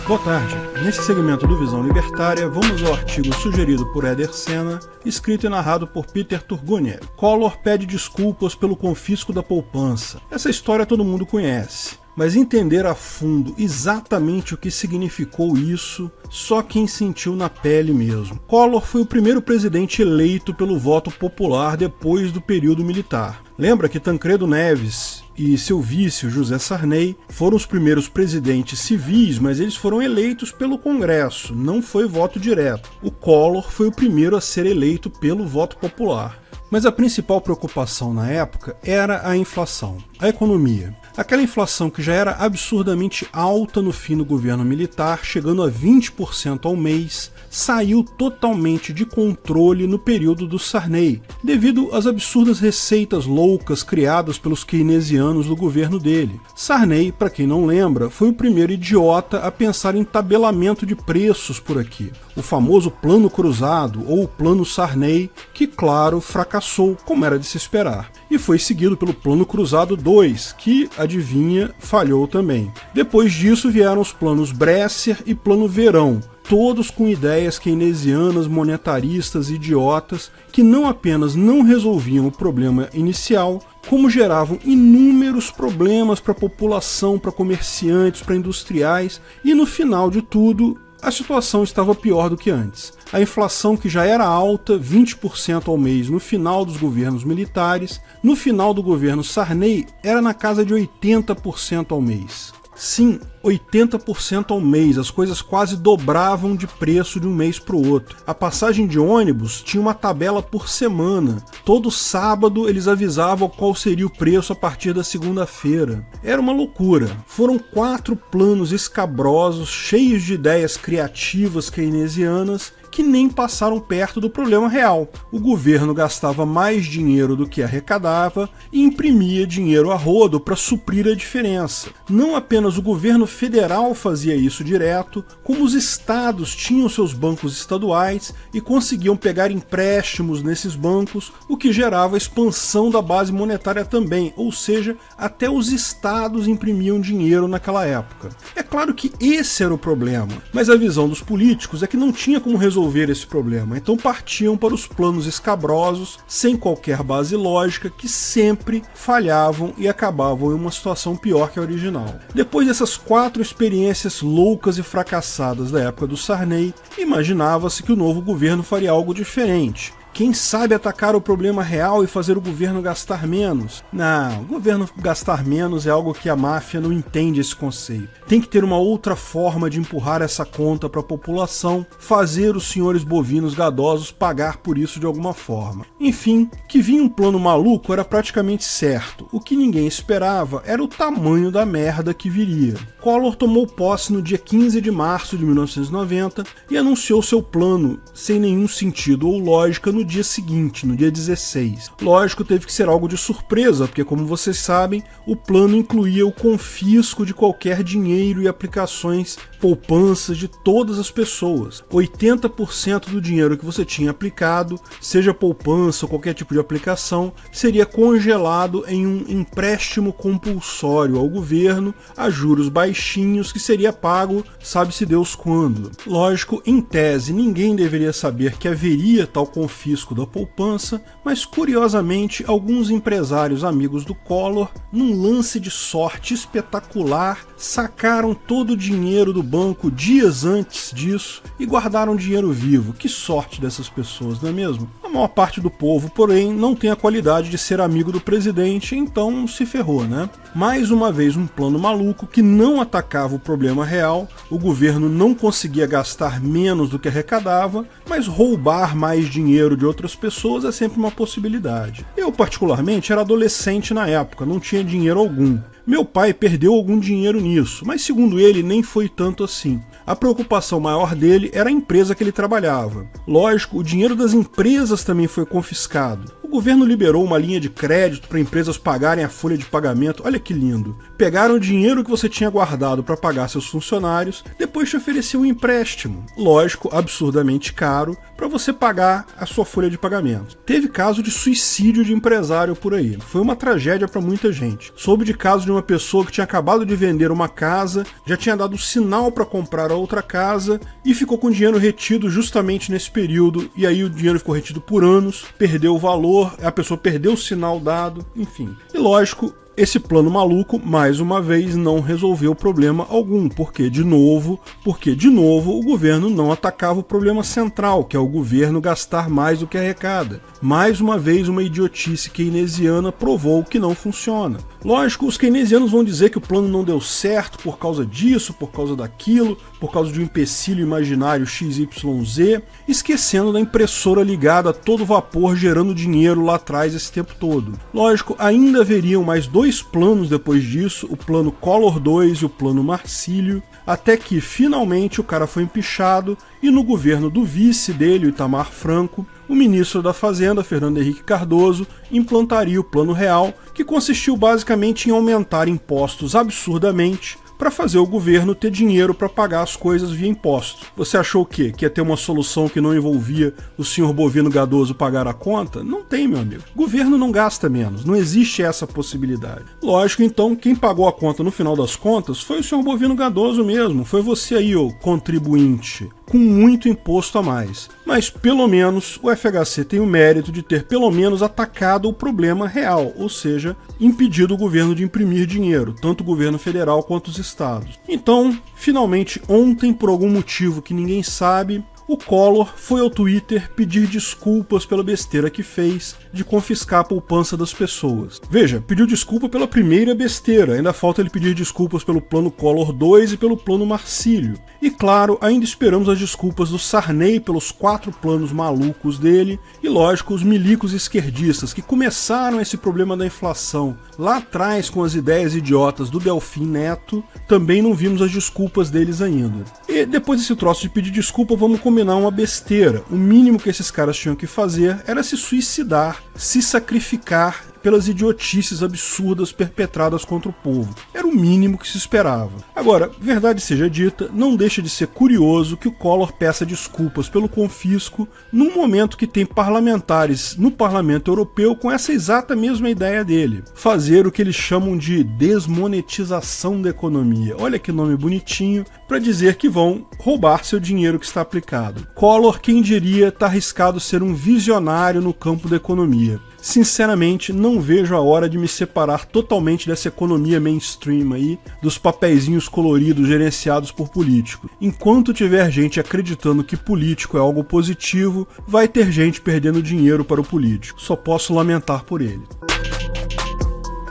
Boa tarde. Nesse segmento do Visão Libertária, vamos ao artigo sugerido por Éder Sena, escrito e narrado por Peter Turguniev. Collor pede desculpas pelo confisco da poupança. Essa história todo mundo conhece, mas entender a fundo exatamente o que significou isso, só quem sentiu na pele mesmo. Collor foi o primeiro presidente eleito pelo voto popular depois do período militar. Lembra que Tancredo Neves e seu vice, José Sarney, foram os primeiros presidentes civis, mas eles foram eleitos pelo Congresso, não foi voto direto. O Collor foi o primeiro a ser eleito pelo voto popular. Mas a principal preocupação na época era a inflação, a economia. Aquela inflação que já era absurdamente alta no fim do governo militar, chegando a 20% ao mês, saiu totalmente de controle no período do Sarney, devido às absurdas receitas loucas criadas pelos keynesianos do governo dele. Sarney, para quem não lembra, foi o primeiro idiota a pensar em tabelamento de preços por aqui. O famoso Plano Cruzado, ou Plano Sarney, que, claro, fracassou, como era de se esperar. E foi seguido pelo Plano Cruzado II, que, adivinha, falhou também. Depois disso vieram os planos Bresser e Plano Verão, todos com ideias keynesianas, monetaristas, idiotas, que não apenas não resolviam o problema inicial, como geravam inúmeros problemas para a população, para comerciantes, para industriais, e no final de tudo, a situação estava pior do que antes. A inflação, que já era alta, 20% ao mês no final dos governos militares, no final do governo Sarney era na casa de 80% ao mês. Sim, 80% ao mês, as coisas quase dobravam de preço de um mês para o outro. A passagem de ônibus tinha uma tabela por semana. Todo sábado eles avisavam qual seria o preço a partir da segunda-feira. Era uma loucura. Foram 4 planos escabrosos, cheios de ideias criativas keynesianas, que nem passaram perto do problema real. O governo gastava mais dinheiro do que arrecadava e imprimia dinheiro a rodo para suprir a diferença. Não apenas o governo federal fazia isso direto, como os estados tinham seus bancos estaduais e conseguiam pegar empréstimos nesses bancos, o que gerava a expansão da base monetária também, ou seja, até os estados imprimiam dinheiro naquela época. É claro que esse era o problema, mas a visão dos políticos é que não tinha como resolver esse problema, então partiam para os planos escabrosos, sem qualquer base lógica, que sempre falhavam e acabavam em uma situação pior que a original. Depois dessas 4 experiências loucas e fracassadas da época do Sarney, imaginava-se que o novo governo faria algo diferente. Quem sabe atacar o problema real e fazer o governo gastar menos? Não, o governo gastar menos é algo que a máfia não entende esse conceito. Tem que ter uma outra forma de empurrar essa conta para a população, fazer os senhores bovinos gadosos pagar por isso de alguma forma. Enfim, que vinha um plano maluco era praticamente certo. O que ninguém esperava era o tamanho da merda que viria. Collor tomou posse no dia 15 de março de 1990 e anunciou seu plano, sem nenhum sentido ou lógica, no dia seguinte, no dia 16. Lógico, teve que ser algo de surpresa, porque, como vocês sabem, o plano incluía o confisco de qualquer dinheiro e aplicações, poupanças de todas as pessoas. 80% do dinheiro que você tinha aplicado, seja poupança ou qualquer tipo de aplicação, seria congelado em um empréstimo compulsório ao governo, a juros baixinhos, que seria pago sabe-se Deus quando. Lógico, em tese, ninguém deveria saber que haveria tal confisco da poupança, mas curiosamente alguns empresários amigos do Collor, num lance de sorte espetacular, sacaram todo o dinheiro do banco dias antes disso e guardaram dinheiro vivo. Que sorte dessas pessoas, não é mesmo? A maior parte do povo, porém, não tem a qualidade de ser amigo do presidente, então se ferrou, né? Mais uma vez um plano maluco que não atacava o problema real, o governo não conseguia gastar menos do que arrecadava, mas roubar mais dinheiro de outras pessoas é sempre uma possibilidade. Eu, particularmente, era adolescente na época, não tinha dinheiro algum. Meu pai perdeu algum dinheiro nisso, mas segundo ele nem foi tanto assim. A preocupação maior dele era a empresa que ele trabalhava. Lógico, o dinheiro das empresas também foi confiscado. O governo liberou uma linha de crédito para empresas pagarem a folha de pagamento. Olha que lindo. Pegaram o dinheiro que você tinha guardado para pagar seus funcionários, depois te ofereceu um empréstimo. Lógico, absurdamente caro, para você pagar a sua folha de pagamento. Teve caso de suicídio de empresário por aí. Foi uma tragédia para muita gente. Soube de caso de uma pessoa que tinha acabado de vender uma casa, já tinha dado sinal para comprar a outra casa e ficou com o dinheiro retido justamente nesse período, e aí o dinheiro ficou retido por anos, perdeu o valor, a pessoa perdeu o sinal dado, enfim. E lógico, esse plano maluco, mais uma vez, não resolveu problema algum. Porque de novo, o governo não atacava o problema central, que é o governo gastar mais do que arrecada. Mais uma vez, uma idiotice keynesiana provou que não funciona. Lógico, os keynesianos vão dizer que o plano não deu certo por causa disso, por causa daquilo, por causa de um empecilho imaginário XYZ, esquecendo da impressora ligada a todo vapor gerando dinheiro lá atrás esse tempo todo. Lógico, ainda haveriam mais dois planos depois disso, o plano Collor 2 e o plano Marcílio, até que finalmente o cara foi empichado e no governo do vice dele, o Itamar Franco, o ministro da Fazenda, Fernando Henrique Cardoso, implantaria o Plano Real, que consistiu basicamente em aumentar impostos absurdamente para fazer o governo ter dinheiro para pagar as coisas via imposto. Você achou o quê? Que ia ter uma solução que não envolvia o senhor Bovino Gadoso pagar a conta? Não tem, meu amigo. O governo não gasta menos, não existe essa possibilidade. Lógico, então, quem pagou a conta no final das contas foi o senhor Bovino Gadoso mesmo, foi você aí, ô contribuinte, com muito imposto a mais. Mas pelo menos o FHC tem o mérito de ter pelo menos atacado o problema real, ou seja, impedido o governo de imprimir dinheiro, tanto o governo federal quanto os estados. Então, finalmente ontem, por algum motivo que ninguém sabe, o Collor foi ao Twitter pedir desculpas pela besteira que fez de confiscar a poupança das pessoas. Veja, pediu desculpa pela primeira besteira, ainda falta ele pedir desculpas pelo plano Collor 2 e pelo plano Marcílio. E claro, ainda esperamos as desculpas do Sarney pelos 4 planos malucos dele e, lógico, os milicos esquerdistas que começaram esse problema da inflação lá atrás com as ideias idiotas do Delfim Neto, também não vimos as desculpas deles ainda. E depois desse troço de pedir desculpa, vamos combinar uma besteira. O mínimo que esses caras tinham que fazer era se suicidar, se sacrificar pelas idiotices absurdas perpetradas contra o povo. Era o mínimo que se esperava. Agora, verdade seja dita, não deixa de ser curioso que o Collor peça desculpas pelo confisco num momento que tem parlamentares no Parlamento Europeu com essa exata mesma ideia dele. Fazer o que eles chamam de desmonetização da economia. Olha que nome bonitinho para dizer que vão roubar seu dinheiro que está aplicado. Collor, quem diria, está arriscado ser um visionário no campo da economia. Sinceramente, não vejo a hora de me separar totalmente dessa economia mainstream aí, dos papeizinhos coloridos gerenciados por políticos. Enquanto tiver gente acreditando que político é algo positivo, vai ter gente perdendo dinheiro para o político. Só posso lamentar por ele.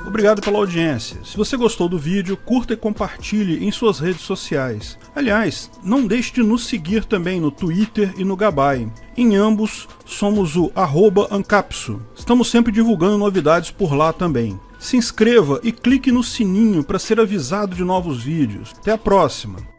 Obrigado pela audiência. Se você gostou do vídeo, curta e compartilhe em suas redes sociais. Aliás, não deixe de nos seguir também no Twitter e no Gabay. Em ambos, somos o @ancapsu. Estamos sempre divulgando novidades por lá também. Se inscreva e clique no sininho para ser avisado de novos vídeos. Até a próxima!